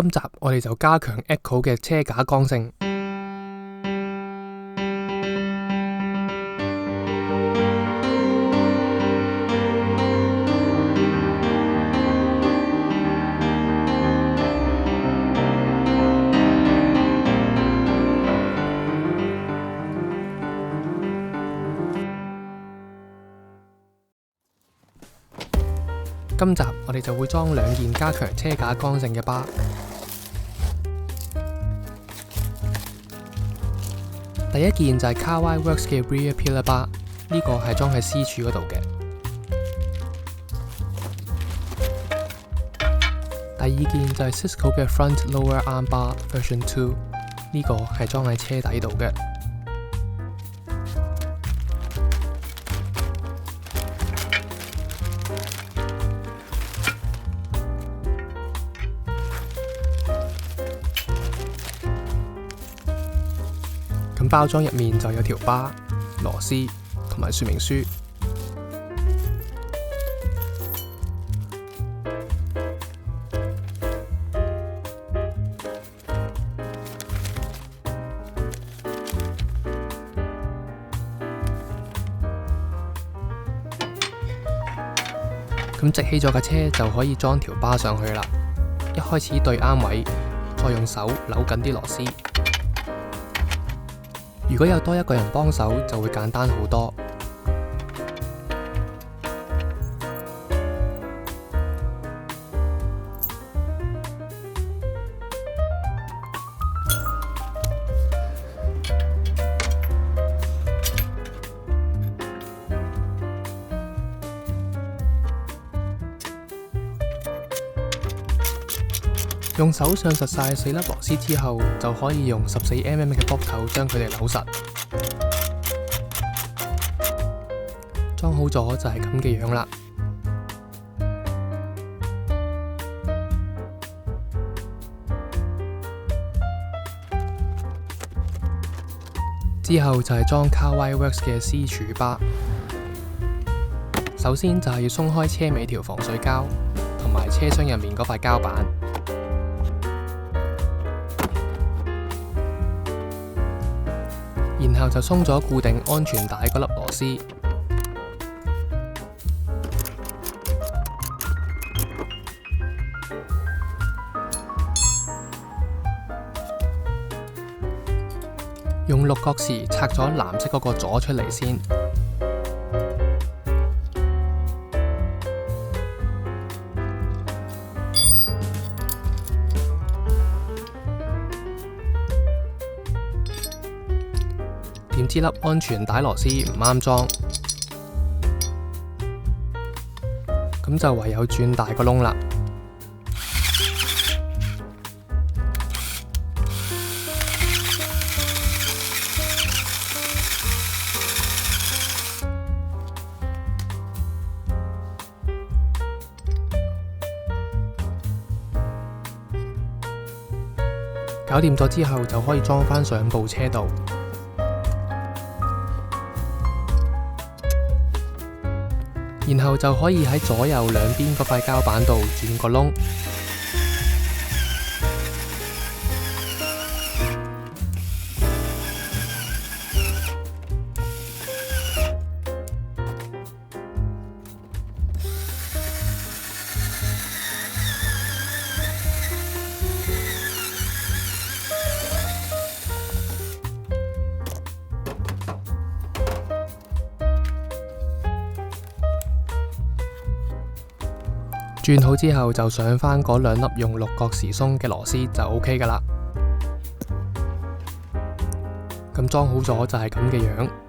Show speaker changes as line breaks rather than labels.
今集我哋就加強 Echo 嘅車架剛性。今集我哋就會裝兩件加強車架剛性嘅巴。第一件就係 Carwide Works 嘅 Rear Pillar Bar， 呢個係裝喺 C 柱嗰度嘅。第二件就係 Cisco 嘅 Front Lower Arm Bar Version 2， 呢個係裝喺車底度嘅。咁包裝入面就有條巴、螺絲同埋說明書。咁直起咗架車就可以裝條巴上去啦。一開始對啱位，再用手扭緊啲螺絲。如果有多一個人幫手，就會簡單好多。用手上實晒4粒螺絲之後，就可以用14mm 嘅卜頭將佢哋扭實。裝好咗就係咁嘅樣啦。之後就係裝 Carwide Works 嘅 C 柱巴。首先就係要鬆開車尾條防水膠，同埋車廂入面嗰塊膠板。然後就鬆咗固定安全帶嗰粒螺絲，用六角匙拆咗藍色嗰個座出嚟先。點知粒安全帶螺絲唔啱裝，咁就唯有轉大個窿啦。搞掂咗之後，就可以裝返上部車度。然後就可以喺左右兩邊嗰塊膠板度轉個窿。轉好之後，就上返嗰兩粒用六角匙鬆嘅螺絲就 OK 㗎喇。咁裝好咗就係咁嘅樣。